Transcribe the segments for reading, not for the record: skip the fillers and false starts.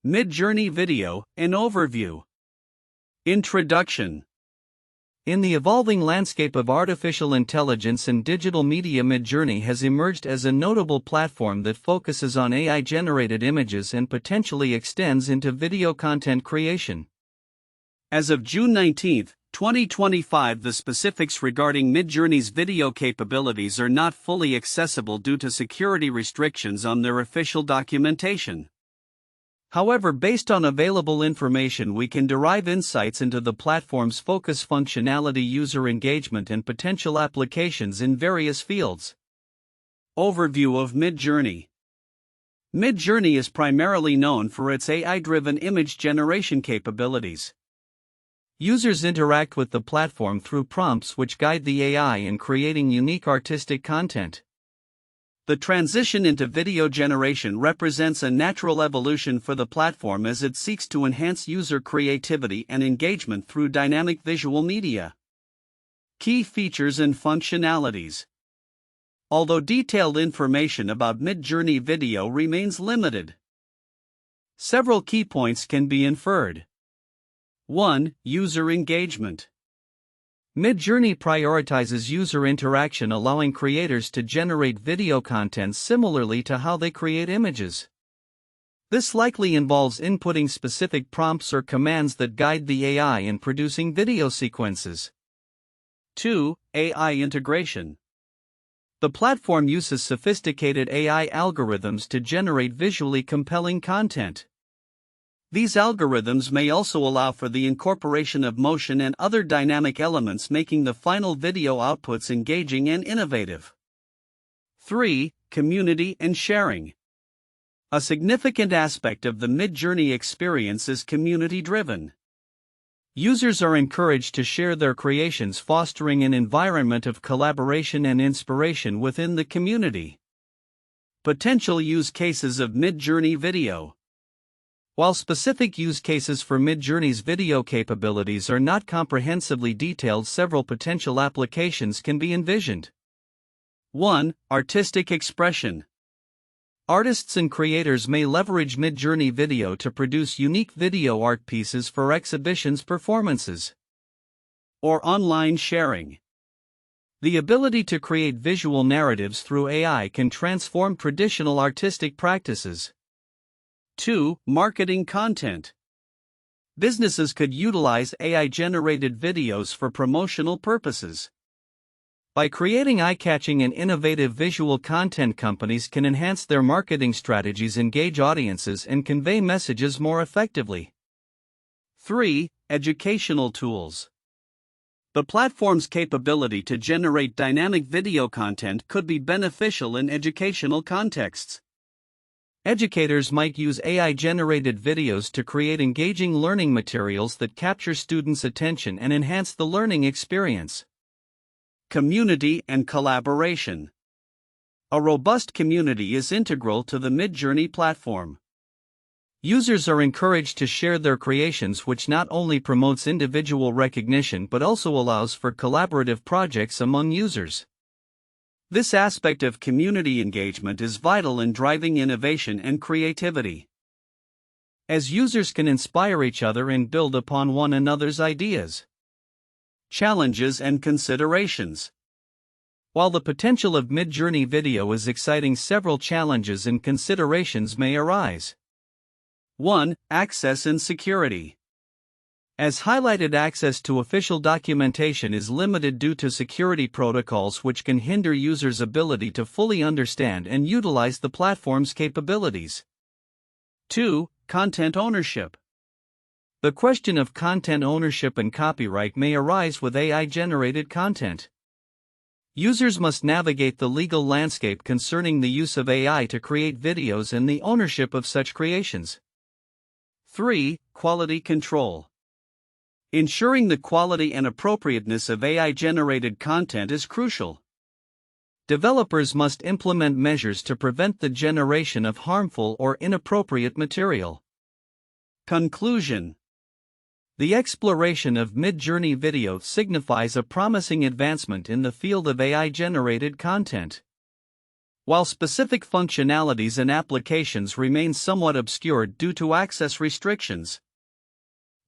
Midjourney Video, an overview. Introduction. In the evolving landscape of artificial intelligence and digital media, Midjourney has emerged as a notable platform that focuses on AI-generated images and potentially extends into video content creation. As of June 19, 2025, the specifics regarding Midjourney's video capabilities are not fully accessible due to security restrictions on their official documentation. However, based on available information, we can derive insights into the platform's focus, functionality, user engagement, and potential applications in various fields. Overview of Midjourney. Midjourney is primarily known for its AI-driven image generation capabilities. Users interact with the platform through prompts which guide the AI in creating unique artistic content. The transition into video generation represents a natural evolution for the platform as it seeks to enhance user creativity and engagement through dynamic visual media. Key features and functionalities. Although detailed information about Midjourney Video remains limited, several key points can be inferred. 1. User engagement. Midjourney prioritizes user interaction, allowing creators to generate video content similarly to how they create images. This likely involves inputting specific prompts or commands that guide the AI in producing video sequences. 2. AI integration. The platform uses sophisticated AI algorithms to generate visually compelling content. These algorithms may also allow for the incorporation of motion and other dynamic elements, making the final video outputs engaging and innovative. 3. Community and sharing. A significant aspect of the Midjourney experience is community-driven. Users are encouraged to share their creations, fostering an environment of collaboration and inspiration within the community. Potential use cases of Midjourney Video. While specific use cases for Midjourney's video capabilities are not comprehensively detailed, several potential applications can be envisioned. 1. Artistic expression. Artists and creators may leverage Midjourney Video to produce unique video art pieces for exhibitions, performances, or online sharing. The ability to create visual narratives through AI can transform traditional artistic practices. 2. Marketing content. Businesses could utilize AI-generated videos for promotional purposes. By creating eye-catching and innovative visual content, companies can enhance their marketing strategies, engage audiences, and convey messages more effectively. 3. Educational tools. The platform's capability to generate dynamic video content could be beneficial in educational contexts. Educators might use AI-generated videos to create engaging learning materials that capture students' attention and enhance the learning experience. Community and collaboration. A robust community is integral to the Midjourney platform. Users are encouraged to share their creations, which not only promotes individual recognition but also allows for collaborative projects among users. This aspect of community engagement is vital in driving innovation and creativity, as users can inspire each other and build upon one another's ideas. Challenges and considerations. While the potential of Midjourney Video is exciting, several challenges and considerations may arise. 1. Access and security. As highlighted, access to official documentation is limited due to security protocols which can hinder users' ability to fully understand and utilize the platform's capabilities. 2. Content ownership. The question of content ownership and copyright may arise with AI-generated content. Users must navigate the legal landscape concerning the use of AI to create videos and the ownership of such creations. 3. Quality control. Ensuring the quality and appropriateness of AI-generated content is crucial. Developers must implement measures to prevent the generation of harmful or inappropriate material. Conclusion. The exploration of Midjourney Video signifies a promising advancement in the field of AI-generated content. while specific functionalities and applications remain somewhat obscured due to access restrictions.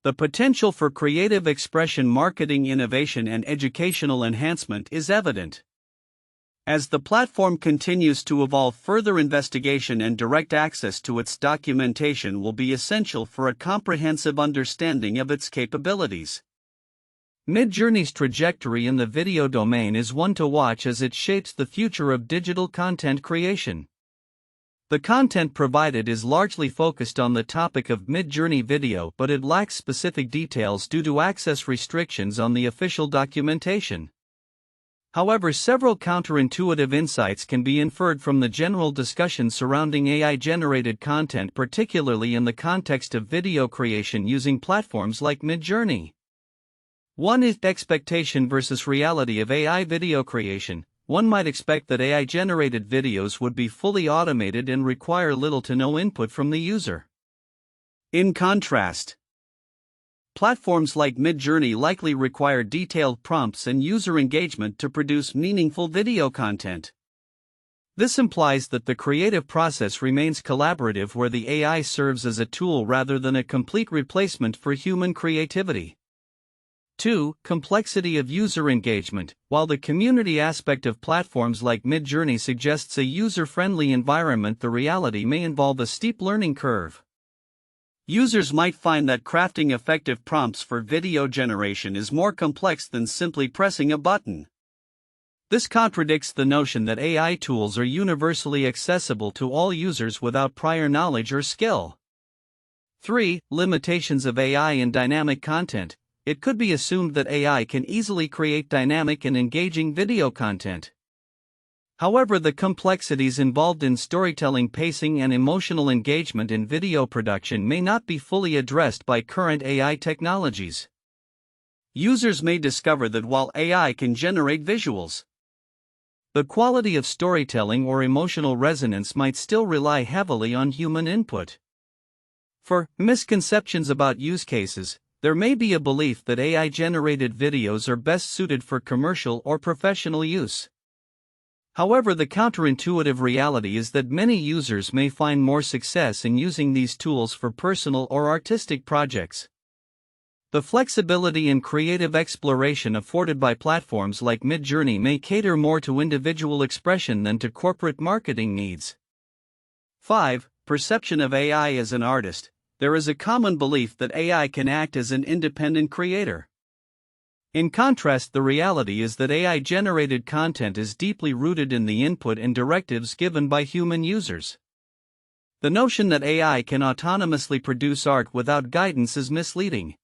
The potential for creative expression, marketing innovation, and educational enhancement is evident. As the platform continues to evolve, further investigation and direct access to its documentation will be essential for a comprehensive understanding of its capabilities. Midjourney's trajectory in the video domain is one to watch as it shapes the future of digital content creation. The content provided is largely focused on the topic of Midjourney video, but it lacks specific details due to access restrictions on the official documentation. However, several counterintuitive insights can be inferred from the general discussion surrounding AI-generated content, particularly in the context of video creation using platforms like Midjourney. One is expectation versus reality of AI video creation. One might expect that AI-generated videos would be fully automated and require little to no input from the user. In contrast, platforms like Midjourney likely require detailed prompts and user engagement to produce meaningful video content. This implies that the creative process remains collaborative, where the AI serves as a tool rather than a complete replacement for human creativity. 2. Complexity of user engagement. While the community aspect of platforms like Midjourney suggests a user-friendly environment, the reality may involve a steep learning curve. Users might find that crafting effective prompts for video generation is more complex than simply pressing a button. This contradicts the notion that AI tools are universally accessible to all users without prior knowledge or skill. 3. Limitations of AI in dynamic content. It could be assumed that AI can easily create dynamic and engaging video content. However, the complexities involved in storytelling, pacing, and emotional engagement in video production may not be fully addressed by current AI technologies. Users may discover that while AI can generate visuals, the quality of storytelling or emotional resonance might still rely heavily on human input. For misconceptions about use cases, there may be a belief that AI-generated videos are best suited for commercial or professional use. However, the counterintuitive reality is that many users may find more success in using these tools for personal or artistic projects. The flexibility and creative exploration afforded by platforms like Midjourney may cater more to individual expression than to corporate marketing needs. 5. Perception of AI as an artist. There is a common belief that AI can act as an independent creator. In contrast, the reality is that AI-generated content is deeply rooted in the input and directives given by human users. The notion that AI can autonomously produce art without guidance is misleading,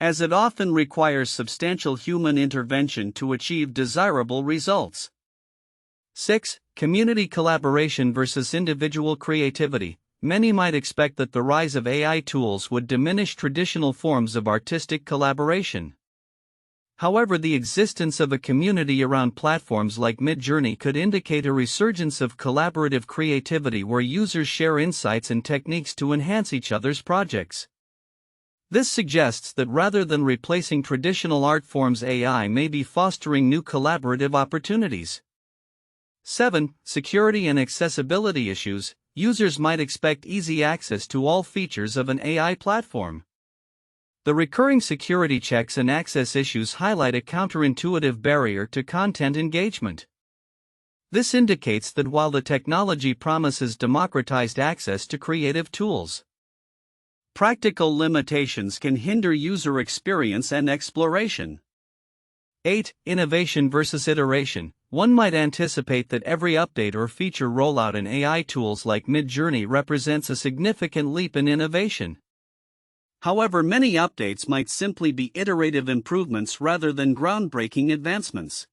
as it often requires substantial human intervention to achieve desirable results. 6. Community collaboration versus individual creativity. Many might expect that the rise of AI tools would diminish traditional forms of artistic collaboration. However, the existence of a community around platforms like Midjourney could indicate a resurgence of collaborative creativity where users share insights and techniques to enhance each other's projects. This suggests that rather than replacing traditional art forms, AI may be fostering new collaborative opportunities. 7. Security and accessibility issues. Users might expect easy access to all features of an AI platform. The recurring security checks and access issues highlight a counterintuitive barrier to content engagement. This indicates that while the technology promises democratized access to creative tools, practical limitations can hinder user experience and exploration. 8. Innovation versus iteration. One might anticipate that every update or feature rollout in AI tools like Midjourney represents a significant leap in innovation. However, many updates might simply be iterative improvements rather than groundbreaking advancements.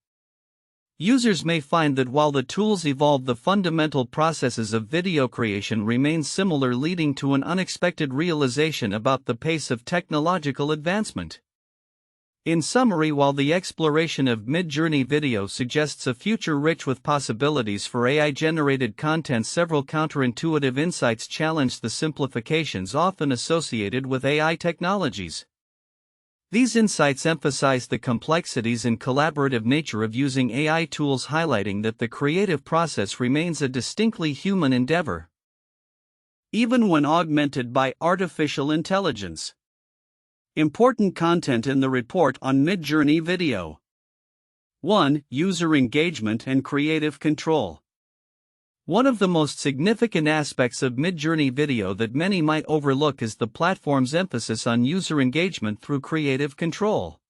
Users may find that while the tools evolve, the fundamental processes of video creation remain similar, leading to an unexpected realization about the pace of technological advancement. In summary, while the exploration of Midjourney video suggests a future rich with possibilities for AI-generated content, several counterintuitive insights challenge the simplifications often associated with AI technologies. These insights emphasize the complexities and collaborative nature of using AI tools, highlighting that the creative process remains a distinctly human endeavor, even when augmented by artificial intelligence. Important content in the report on Midjourney Video. 1. User engagement and creative control. One of the most significant aspects of Midjourney Video that many might overlook is the platform's emphasis on user engagement through creative control.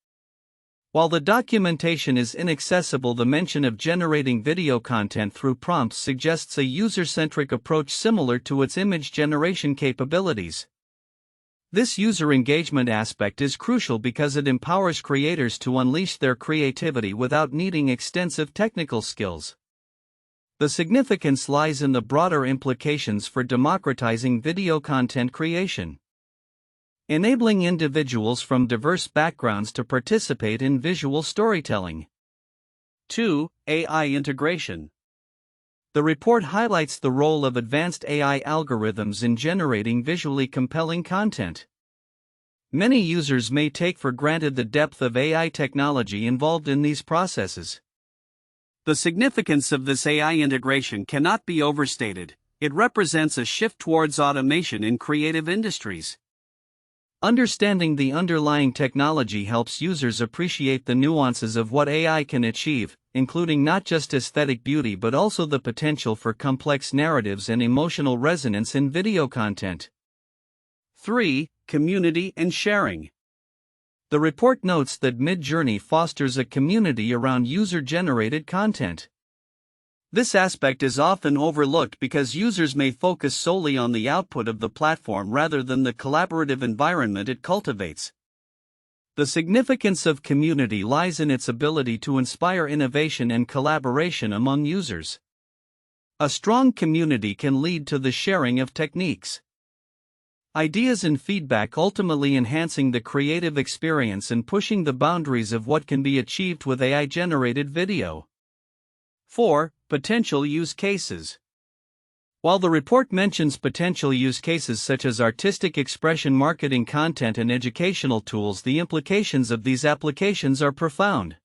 While the documentation is inaccessible, the mention of generating video content through prompts suggests a user-centric approach similar to its image generation capabilities. This user engagement aspect is crucial because it empowers creators to unleash their creativity without needing extensive technical skills. The significance lies in the broader implications for democratizing video content creation, enabling individuals from diverse backgrounds to participate in visual storytelling. 2. AI integration. The report highlights the role of advanced AI algorithms in generating visually compelling content. Many users may take for granted the depth of AI technology involved in these processes. The significance of this AI integration cannot be overstated. It represents a shift towards automation in creative industries. Understanding the underlying technology helps users appreciate the nuances of what AI can achieve, including not just aesthetic beauty but also the potential for complex narratives and emotional resonance in video content. 3. Community and sharing. The report notes that Midjourney fosters a community around user-generated content. This aspect is often overlooked because users may focus solely on the output of the platform rather than the collaborative environment it cultivates. The significance of community lies in its ability to inspire innovation and collaboration among users. A strong community can lead to the sharing of techniques, ideas and feedback, ultimately enhancing the creative experience and pushing the boundaries of what can be achieved with AI-generated video. 4. Potential use cases. While the report mentions potential use cases such as artistic expression, marketing, content, and educational tools, the implications of these applications are profound.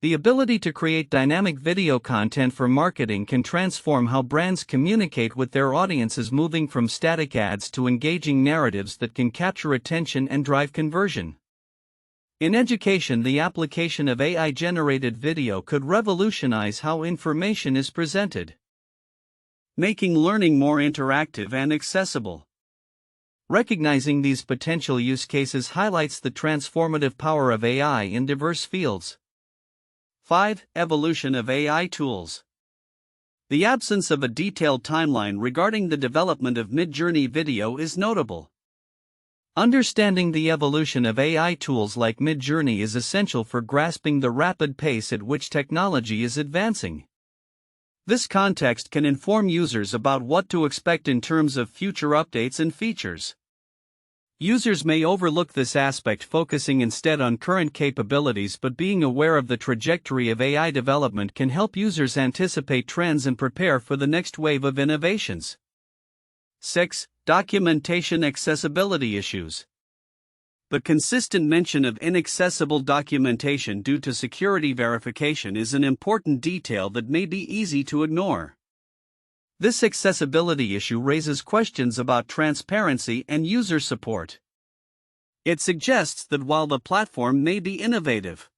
The ability to create dynamic video content for marketing can transform how brands communicate with their audiences, moving from static ads to engaging narratives that can capture attention and drive conversion. In education, the application of AI-generated video could revolutionize how information is presented, making learning more interactive and accessible. Recognizing these potential use cases highlights the transformative power of AI in diverse fields. 5. Evolution of AI tools. The absence of a detailed timeline regarding the development of Midjourney Video is notable. Understanding the evolution of AI tools like Midjourney is essential for grasping the rapid pace at which technology is advancing. This context can inform users about what to expect in terms of future updates and features. Users may overlook this aspect, focusing instead on current capabilities, but being aware of the trajectory of AI development can help users anticipate trends and prepare for the next wave of innovations. 6. Documentation accessibility issues. The consistent mention of inaccessible documentation due to security verification is an important detail that may be easy to ignore. This accessibility issue raises questions about transparency and user support. It suggests that while the platform may be innovative,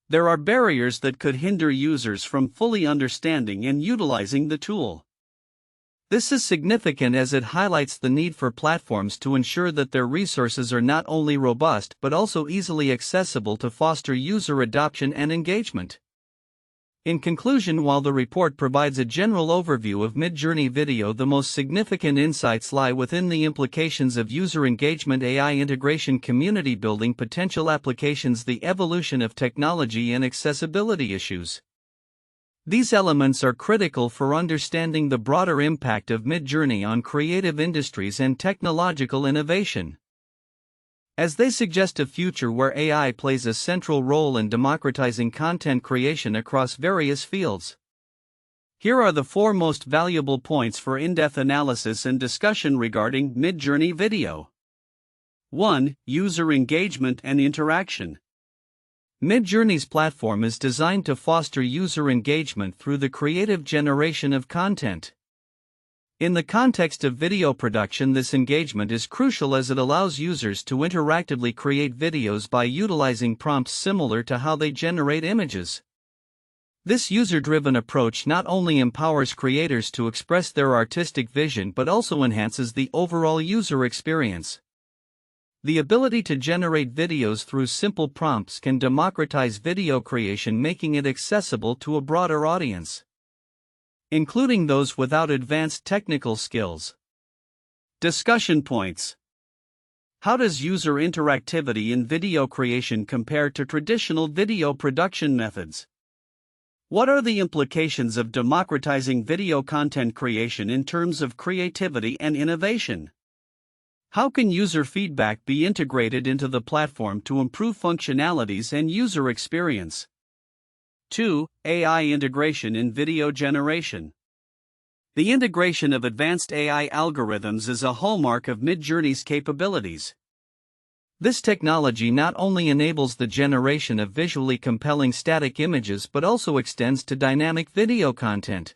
there are barriers that could hinder users from fully understanding and utilizing the tool. This is significant as it highlights the need for platforms to ensure that their resources are not only robust but also easily accessible to foster user adoption and engagement. In conclusion, while the report provides a general overview of Midjourney Video, the most significant insights lie within the implications of user engagement, AI integration, community building, potential applications, the evolution of technology, and accessibility issues. These elements are critical for understanding the broader impact of Midjourney on creative industries and technological innovation, as they suggest a future where AI plays a central role in democratizing content creation across various fields. Here are the 4 most valuable points for in-depth analysis and discussion regarding Midjourney Video. 1. User engagement and interaction. Midjourney's platform is designed to foster user engagement through the creative generation of content. In the context of video production, this engagement is crucial as it allows users to interactively create videos by utilizing prompts similar to how they generate images. This user-driven approach not only empowers creators to express their artistic vision but also enhances the overall user experience. The ability to generate videos through simple prompts can democratize video creation, making it accessible to a broader audience, including those without advanced technical skills. Discussion points. How does user interactivity in video creation compare to traditional video production methods? What are the implications of democratizing video content creation in terms of creativity and innovation? How can user feedback be integrated into the platform to improve functionalities and user experience? 2. AI integration in video generation. The integration of advanced AI algorithms is a hallmark of Midjourney's capabilities. This technology not only enables the generation of visually compelling static images but also extends to dynamic video content.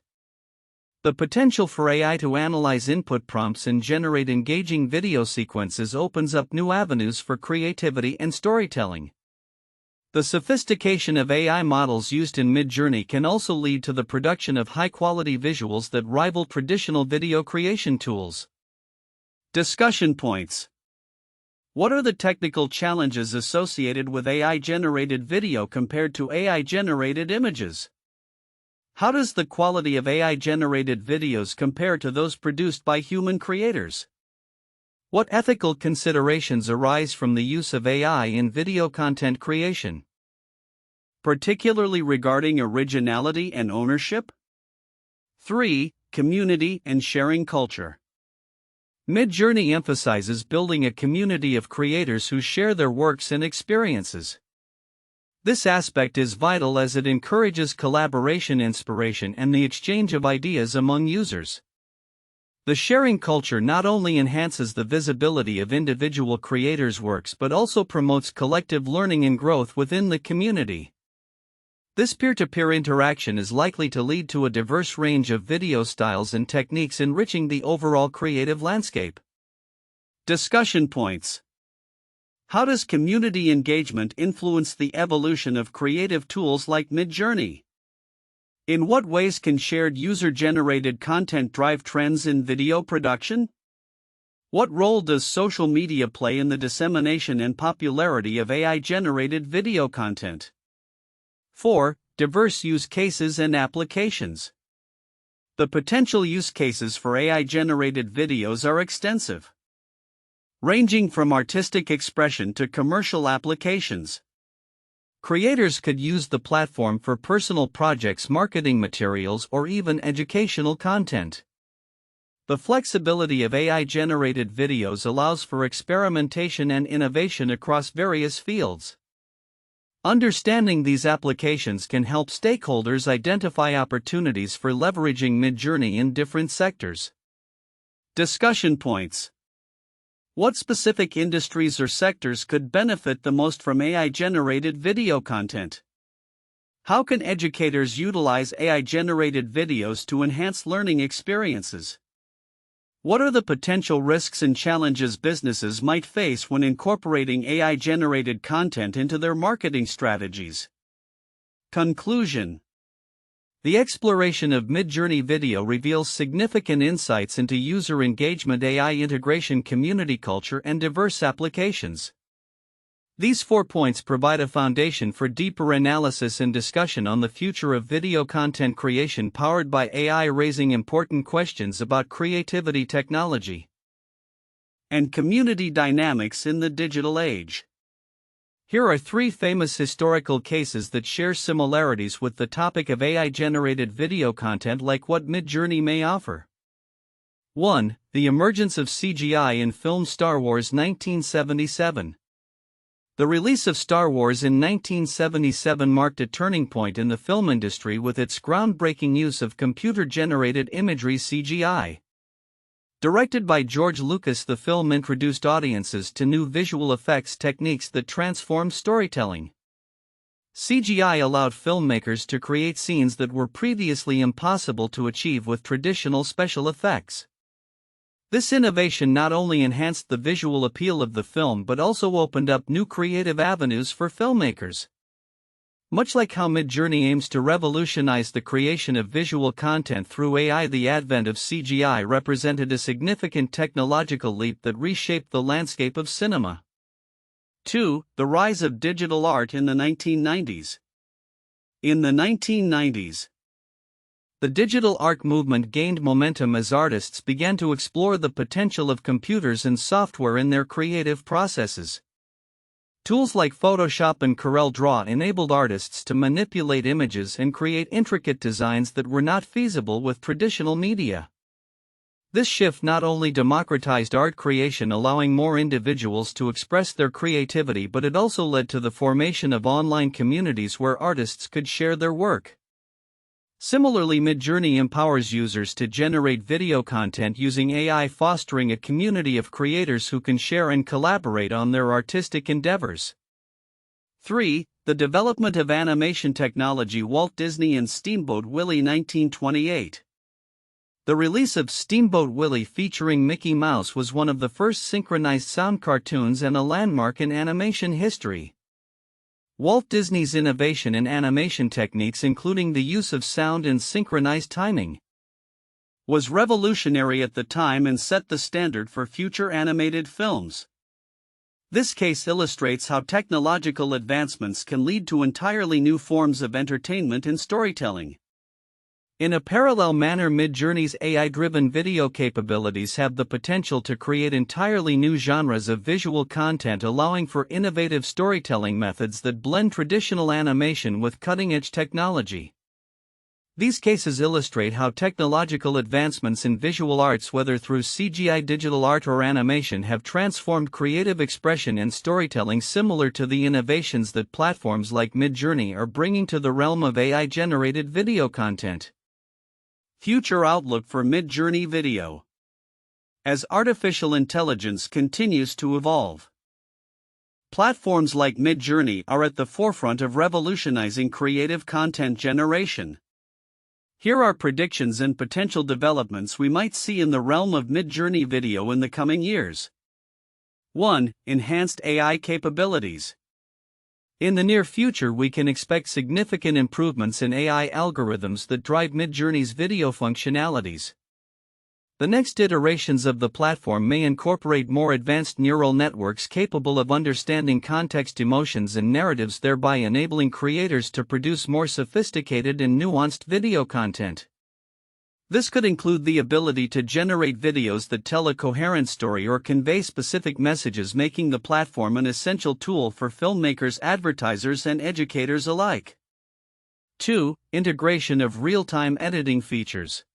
The potential for AI to analyze input prompts and generate engaging video sequences opens up new avenues for creativity and storytelling. The sophistication of AI models used in Midjourney can also lead to the production of high-quality visuals that rival traditional video creation tools. Discussion points. What are the technical challenges associated with AI-generated video compared to AI-generated images? How does the quality of AI-generated videos compare to those produced by human creators? What ethical considerations arise from the use of AI in video content creation, particularly regarding originality and ownership? 3. Community and sharing culture. Midjourney emphasizes building a community of creators who share their works and experiences. This aspect is vital as it encourages collaboration, inspiration, and the exchange of ideas among users. The sharing culture not only enhances the visibility of individual creators' works but also promotes collective learning and growth within the community. This peer-to-peer interaction is likely to lead to a diverse range of video styles and techniques, enriching the overall creative landscape. Discussion points. How does community engagement influence the evolution of creative tools like Midjourney? In what ways can shared user-generated content drive trends in video production? What role does social media play in the dissemination and popularity of AI-generated video content? 4. Diverse use cases and applications. The potential use cases for AI-generated videos are extensive, ranging from artistic expression to commercial applications. Creators could use the platform for personal projects, marketing materials, or even educational content. The flexibility of AI-generated videos allows for experimentation and innovation across various fields. Understanding these applications can help stakeholders identify opportunities for leveraging Midjourney in different sectors. Discussion points. What specific industries or sectors could benefit the most from AI-generated video content? How can educators utilize AI-generated videos to enhance learning experiences? What are the potential risks and challenges businesses might face when incorporating AI-generated content into their marketing strategies? Conclusion. The exploration of Midjourney video reveals significant insights into user engagement, AI integration, community culture, and diverse applications. These 4 points provide a foundation for deeper analysis and discussion on the future of video content creation powered by AI, raising important questions about creativity, technology, and community dynamics in the digital age. Here are 3 famous historical cases that share similarities with the topic of AI-generated video content, like what Midjourney may offer. 1. The emergence of CGI in film. Star Wars 1977. The release of Star Wars in 1977 marked a turning point in the film industry with its groundbreaking use of computer-generated imagery, CGI. Directed by George Lucas, the film introduced audiences to new visual effects techniques that transformed storytelling. CGI allowed filmmakers to create scenes that were previously impossible to achieve with traditional special effects. This innovation not only enhanced the visual appeal of the film but also opened up new creative avenues for filmmakers. Much like how Midjourney aims to revolutionize the creation of visual content through AI, the advent of CGI represented a significant technological leap that reshaped the landscape of cinema. 2. The rise of digital art in the 1990s. In the 1990s, the digital art movement gained momentum as artists began to explore the potential of computers and software in their creative processes. Tools like Photoshop and CorelDRAW enabled artists to manipulate images and create intricate designs that were not feasible with traditional media. This shift not only democratized art creation, allowing more individuals to express their creativity, but it also led to the formation of online communities where artists could share their work. Similarly, Midjourney empowers users to generate video content using AI, fostering a community of creators who can share and collaborate on their artistic endeavors. 3. The development of animation technology. Walt Disney and Steamboat Willie, 1928. The release of Steamboat Willie featuring Mickey Mouse was one of the first synchronized sound cartoons and a landmark in animation history. Walt Disney's innovation in animation techniques, including the use of sound and synchronized timing, was revolutionary at the time and set the standard for future animated films. This case illustrates how technological advancements can lead to entirely new forms of entertainment and storytelling. In a parallel manner, Midjourney's AI-driven video capabilities have the potential to create entirely new genres of visual content, allowing for innovative storytelling methods that blend traditional animation with cutting-edge technology. These cases illustrate how technological advancements in visual arts, whether through CGI, digital art, or animation, have transformed creative expression and storytelling, similar to the innovations that platforms like Midjourney are bringing to the realm of AI-generated video content. Future outlook for Midjourney video. As artificial intelligence continues to evolve, platforms like Midjourney are at the forefront of revolutionizing creative content generation. Here are predictions and potential developments we might see in the realm of Midjourney video in the coming years. 1. Enhanced AI capabilities. In the near future, we can expect significant improvements in AI algorithms that drive Midjourney's video functionalities. The next iterations of the platform may incorporate more advanced neural networks capable of understanding context, emotions, and narratives, thereby enabling creators to produce more sophisticated and nuanced video content. This could include the ability to generate videos that tell a coherent story or convey specific messages, making the platform an essential tool for filmmakers, advertisers, and educators alike. 2. Integration of real-time editing features.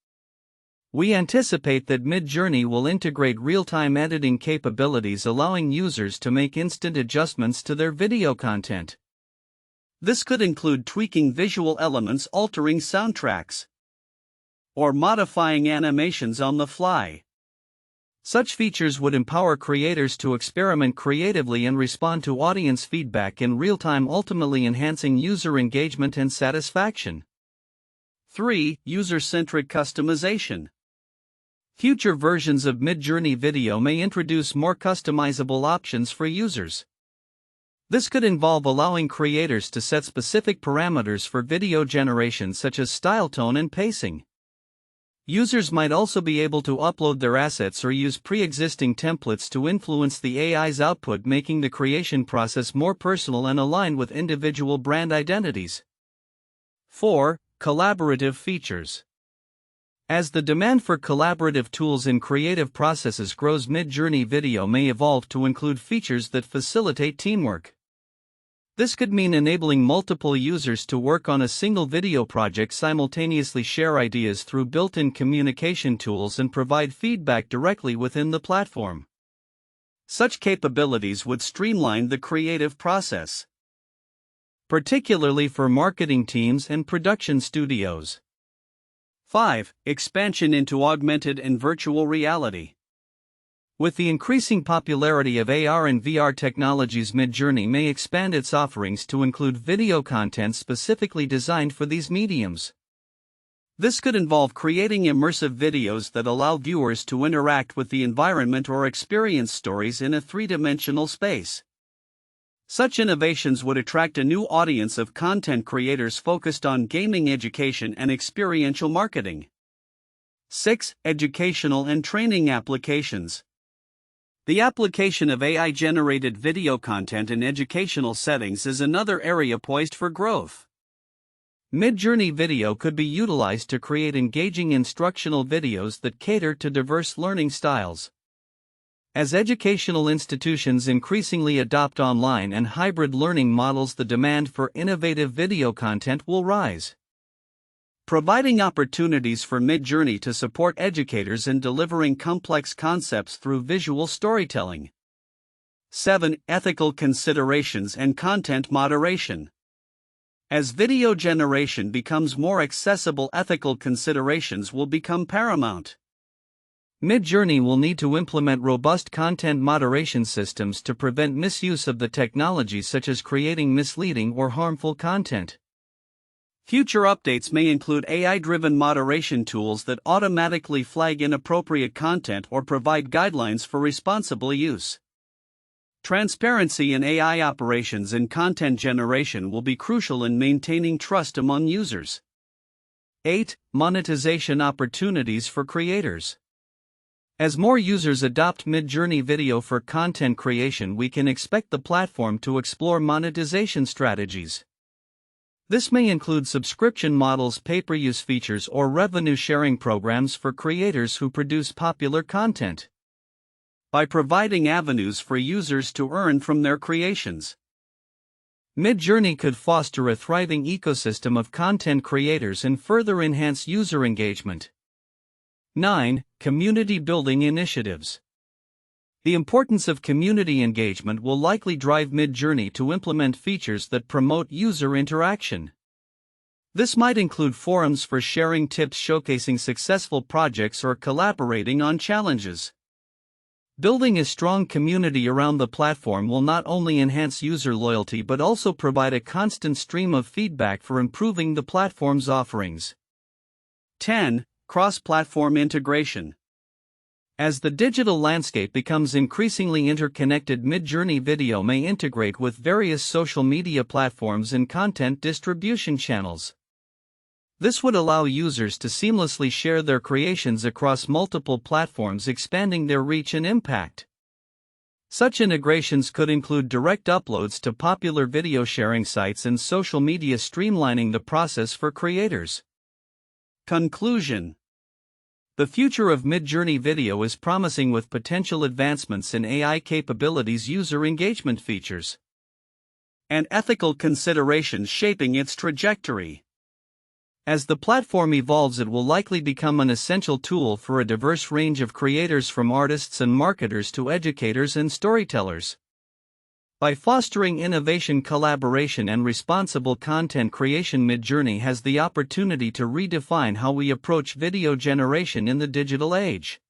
We anticipate that Midjourney will integrate real-time editing capabilities, allowing users to make instant adjustments to their video content. This could include tweaking visual elements, altering soundtracks, or modifying animations on the fly. Such features would empower creators to experiment creatively and respond to audience feedback in real time, ultimately enhancing user engagement and satisfaction. 3. User-centric customization. Future versions of Midjourney video may introduce more customizable options for users. This could involve allowing creators to set specific parameters for video generation, such as style, tone, and pacing. Users might also be able to upload their assets or use pre-existing templates to influence the AI's output, making the creation process more personal and aligned with individual brand identities. 4. Collaborative features. As the demand for collaborative tools in creative processes grows, Midjourney video may evolve to include features that facilitate teamwork. This could mean enabling multiple users to work on a single video project, simultaneously share ideas through built-in communication tools, and provide feedback directly within the platform. Such capabilities would streamline the creative process, particularly for marketing teams and production studios. 5. Expansion into augmented and virtual reality. With the increasing popularity of AR and VR technologies, Midjourney may expand its offerings to include video content specifically designed for these mediums. This could involve creating immersive videos that allow viewers to interact with the environment or experience stories in a three-dimensional space. Such innovations would attract a new audience of content creators focused on gaming, education, and experiential marketing. 6. Educational and training applications. The application of AI-generated video content in educational settings is another area poised for growth. Midjourney video could be utilized to create engaging instructional videos that cater to diverse learning styles. As educational institutions increasingly adopt online and hybrid learning models, the demand for innovative video content will rise, providing opportunities for Midjourney to support educators in delivering complex concepts through visual storytelling. 7. Ethical considerations and content moderation. As video generation becomes more accessible, ethical considerations will become paramount. Midjourney will need to implement robust content moderation systems to prevent misuse of the technology, such as creating misleading or harmful content. Future updates may include AI-driven moderation tools that automatically flag inappropriate content or provide guidelines for responsible use. Transparency in AI operations and content generation will be crucial in maintaining trust among users. 8. Monetization opportunities for creators. As more users adopt Midjourney video for content creation, we can expect the platform to explore monetization strategies. This may include subscription models, pay-per-use features, or revenue-sharing programs for creators who produce popular content. By providing avenues for users to earn from their creations, Midjourney could foster a thriving ecosystem of content creators and further enhance user engagement. 9. Community building initiatives. The importance of community engagement will likely drive Midjourney to implement features that promote user interaction. This might include forums for sharing tips, showcasing successful projects, or collaborating on challenges. Building a strong community around the platform will not only enhance user loyalty but also provide a constant stream of feedback for improving the platform's offerings. 10. Cross-platform integration. As the digital landscape becomes increasingly interconnected, Midjourney video may integrate with various social media platforms and content distribution channels. This would allow users to seamlessly share their creations across multiple platforms, expanding their reach and impact. Such integrations could include direct uploads to popular video sharing sites and social media, streamlining the process for creators. Conclusion. The future of Midjourney video is promising, with potential advancements in AI capabilities, user engagement features, and ethical considerations shaping its trajectory. As the platform evolves, it will likely become an essential tool for a diverse range of creators, from artists and marketers to educators and storytellers. By fostering innovation, collaboration, and responsible content creation, Midjourney has the opportunity to redefine how we approach video generation in the digital age.